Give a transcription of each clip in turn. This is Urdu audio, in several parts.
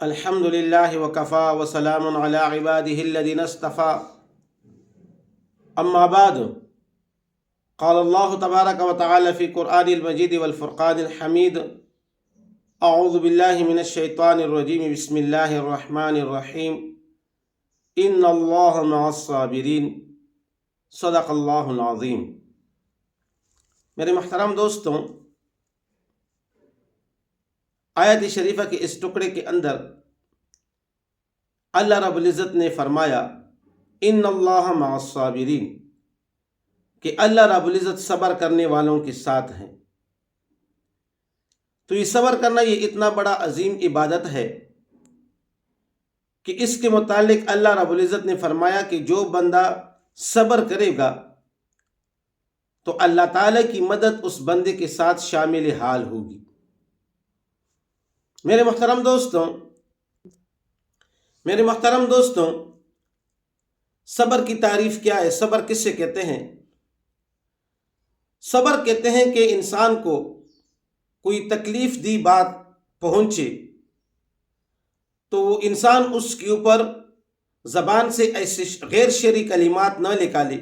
الحمد لله وكفى وسلام على عباده الذين اصطفى أما بعد قال الله تبارك وتعالى في قرآن المجيد والفرقان الحميد أعوذ بالله من الشيطان الرجيم بسم الله الرحمن الرحيم إن الله مع الصابرين صدق اللہ العظیم۔ میرے محترم دوستوں، آیت شریفہ کے اس ٹکڑے کے اندر اللہ رب العزت نے فرمایا ان اللہ مع الصابرین، کہ اللہ رب العزت صبر کرنے والوں کے ساتھ ہیں۔ تو یہ صبر کرنا یہ اتنا بڑا عظیم عبادت ہے کہ اس کے متعلق اللہ رب العزت نے فرمایا کہ جو بندہ صبر کرے گا تو اللہ تعالیٰ کی مدد اس بندے کے ساتھ شامل حال ہوگی۔ میرے محترم دوستوں، صبر کی تعریف کیا ہے؟ صبر کس سے کہتے ہیں؟ صبر کہتے ہیں کہ انسان کو کوئی تکلیف دی بات پہنچے تو وہ انسان اس کے اوپر زبان سے ایسے غیر شرعی کلمات نہ نکالے،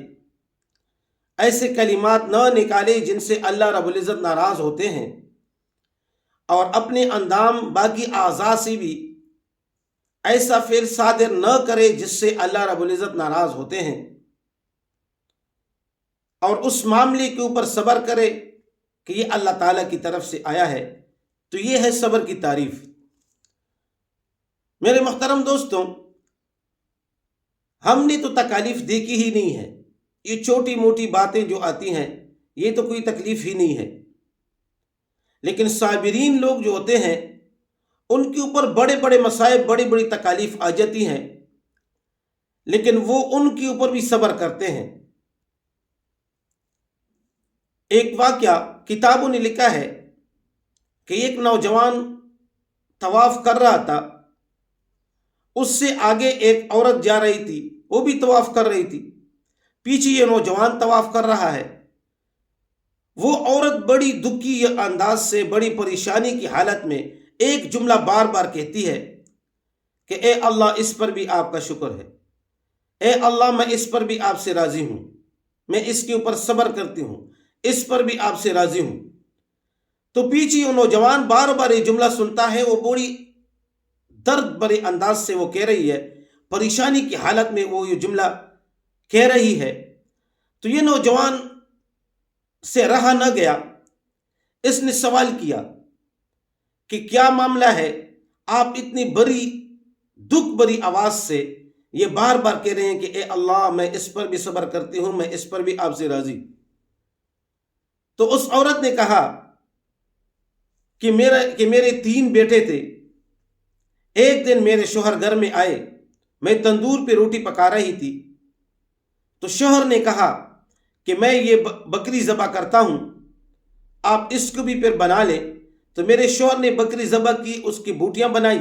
ایسے کلمات نہ نکالے جن سے اللہ رب العزت ناراض ہوتے ہیں، اور اپنے اندام باقی اعضاء سے بھی ایسا فعل صادر نہ کرے جس سے اللہ رب العزت ناراض ہوتے ہیں، اور اس معاملے کے اوپر صبر کرے کہ یہ اللہ تعالیٰ کی طرف سے آیا ہے۔ تو یہ ہے صبر کی تعریف۔ میرے محترم دوستوں، ہم نے تو تکالیف دیکھی ہی نہیں ہے۔ یہ چھوٹی موٹی باتیں جو آتی ہیں یہ تو کوئی تکلیف ہی نہیں ہے، لیکن صابرین لوگ جو ہوتے ہیں ان کے اوپر بڑے بڑے مصائب، بڑی بڑی تکالیف آ جاتی ہیں، لیکن وہ ان کے اوپر بھی صبر کرتے ہیں۔ ایک واقعہ کتابوں نے لکھا ہے کہ ایک نوجوان طواف کر رہا تھا، اس سے آگے ایک عورت جا رہی تھی، وہ بھی طواف کر رہی تھی، پیچھے یہ نوجوان طواف کر رہا ہے۔ وہ عورت بڑی دکھی انداز سے، بڑی پریشانی کی حالت میں ایک جملہ بار بار کہتی ہے کہ اے اللہ، اس پر بھی آپ کا شکر ہے، اے اللہ میں اس پر بھی آپ سے راضی ہوں، میں اس کے اوپر صبر کرتی ہوں، اس پر بھی آپ سے راضی ہوں۔ تو پیچھے وہ نوجوان بار بار یہ جملہ سنتا ہے، وہ بڑی درد بھرے انداز سے وہ کہہ رہی ہے، پریشانی کی حالت میں وہ یہ جملہ کہہ رہی ہے۔ تو یہ نوجوان سے رہا نہ گیا، اس نے سوال کیا کہ کیا معاملہ ہے؟ آپ اتنی بڑی دکھ بری آواز سے یہ بار بار کہہ رہے ہیں کہ اے اللہ میں اس پر بھی صبر کرتی ہوں، میں اس پر بھی آپ سے راضی۔ تو اس عورت نے کہا کہ میرے 3 بیٹے تھے، ایک دن میرے شوہر گھر میں آئے، میں تندور پہ روٹی پکا رہی تھی، تو شوہر نے کہا کہ میں یہ بکری ذبح کرتا ہوں، آپ اس کو بھی پھر بنا لیں۔ تو میرے شوہر نے بکری ذبح کی، اس کی بوٹیاں بنائی،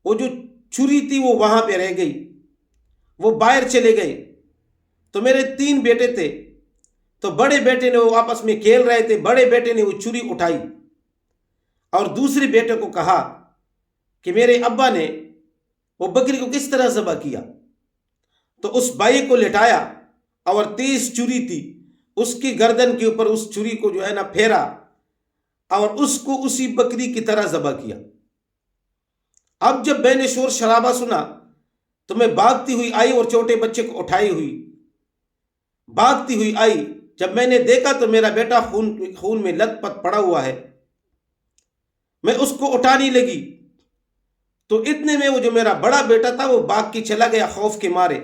وہ جو چھری تھی وہ وہاں پہ رہ گئی، وہ باہر چلے گئے۔ تو میرے 3 بیٹے تھے، تو بڑے بیٹے نے وہ آپس میں کھیل رہے تھے، بڑے بیٹے نے وہ چھری اٹھائی اور دوسرے بیٹے کو کہا کہ میرے ابا نے وہ بکری کو کس طرح ذبح کیا۔ تو اس بھائی کو لٹایا اور تیز چھری تھی، اس کی گردن کے اوپر اس چھری کو جو ہے نا پھیرا اور اس کو اسی بکری کی طرح ذبح کیا۔ اب جب میں نے شور شرابہ سنا تو میں بھاگتی ہوئی آئی اور چھوٹے بچے کو اٹھائی ہوئی بھاگتی ہوئی آئی۔ جب میں نے دیکھا تو میرا بیٹا خون میں لت پت پڑا ہوا ہے، میں اس کو اٹھانے لگی تو اتنے میں وہ جو میرا بڑا بیٹا تھا وہ بھاگ کے چلا گیا خوف کے مارے۔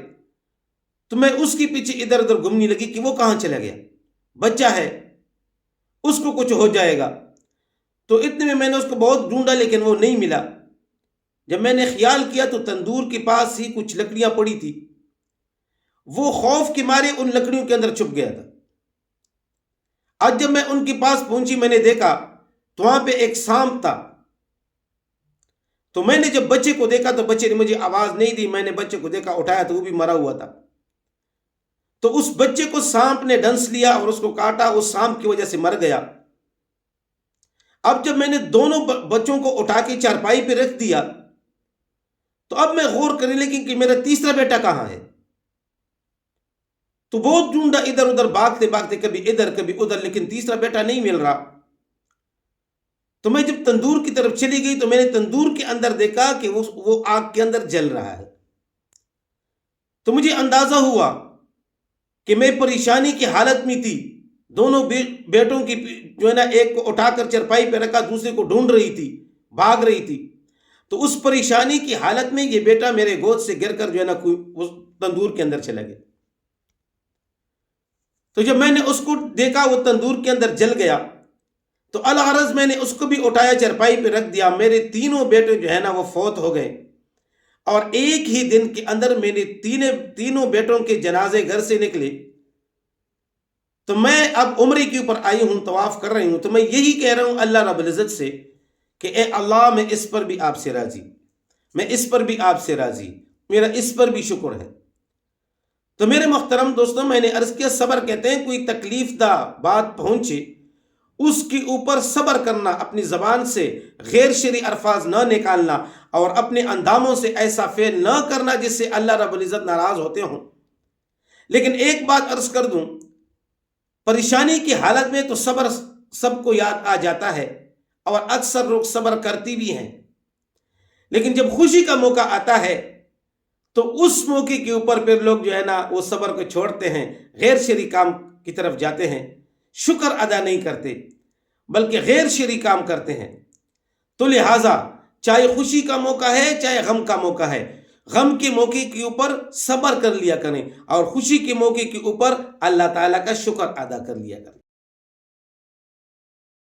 تو میں اس کے پیچھے ادھر ادھر گھومنے لگی کہ وہ کہاں چلا گیا، بچہ ہے، اس کو کچھ ہو جائے گا۔ تو اتنے میں نے اس کو بہت ڈھونڈا لیکن وہ نہیں ملا۔ جب میں نے خیال کیا تو تندور کے پاس ہی کچھ لکڑیاں پڑی تھی، وہ خوف کے مارے ان لکڑیوں کے اندر چھپ گیا تھا۔ آج جب میں ان کے پاس پہنچی، میں نے دیکھا تو وہاں پہ ایک سانپ تھا۔ تو میں نے جب بچے کو دیکھا تو بچے نے مجھے آواز نہیں دی، میں نے بچے کو دیکھا، اٹھایا تو وہ بھی مرا ہوا تھا۔ تو اس بچے کو سانپ نے ڈنس لیا اور اس کو کاٹا، اس سانپ کی وجہ سے مر گیا۔ اب جب میں نے دونوں بچوں کو اٹھا کے چارپائی پہ رکھ دیا تو اب میں غور کرنے لگی کہ میرا تیسرا بیٹا کہاں ہے. تو بہت ڈھونڈا ادھر ادھر بھاگتے بھاگتے، کبھی ادھر کبھی ادھر، لیکن تیسرا بیٹا نہیں مل رہا. تو میں جب تندور کی طرف چلی گئی تو میں نے تندور کے اندر دیکھا کہ وہ آگ کے اندر جل رہا ہے. تو مجھے اندازہ ہوا کہ میں پریشانی کی حالت میں تھی. دونوں بیٹوں کی جو ہے نا، ایک کو اٹھا کر چرپائی پہ رکھا، دوسرے کو ڈھونڈ رہی تھی، بھاگ رہی تھی. تو اس پریشانی کی حالت میں یہ بیٹا میرے گود سے گر کر جو ہے نا اس تندور کے اندر چلا گیا. تو جب میں نے اس کو دیکھا وہ تندور کے اندر جل گیا تو الغرض میں نے اس کو بھی اٹھایا، چرپائی پہ رکھ دیا. میرے تینوں بیٹے جو ہے نا وہ فوت ہو گئے، اور ایک ہی دن کے اندر میرے تینوں بیٹوں کے جنازے گھر سے نکلے. تو میں اب عمرے کے اوپر آئی ہوں، طواف کر رہی ہوں. تو میں یہی کہہ رہا ہوں اللہ رب العزت سے کہ اے اللہ، میں اس پر بھی آپ سے راضی، میں اس پر بھی آپ سے راضی، میرا اس پر بھی شکر ہے. تو میرے محترم دوستوں، میں نے عرض کیا صبر کہتے ہیں کوئی تکلیف دہ بات پہنچے اس کے اوپر صبر کرنا، اپنی زبان سے غیر شرعی الفاظ نہ نکالنا، اور اپنے انداموں سے ایسا فعل نہ کرنا جس سے اللہ رب العزت ناراض ہوتے ہوں. لیکن ایک بات عرض کر دوں، پریشانی کی حالت میں تو صبر سب کو یاد آ جاتا ہے، اور اکثر لوگ صبر کرتی بھی ہیں. لیکن جب خوشی کا موقع آتا ہے تو اس موقع کے اوپر پھر لوگ جو ہے نا وہ صبر کو چھوڑتے ہیں، غیر شرعی کام کی طرف جاتے ہیں، شکر ادا نہیں کرتے بلکہ غیر شرعی کام کرتے ہیں. تو لہٰذا چاہے خوشی کا موقع ہے چاہے غم کا موقع ہے، غم کے موقع کے اوپر صبر کر لیا کریں، اور خوشی کے موقع کے اوپر اللہ تعالیٰ کا شکر ادا کر لیا کریں.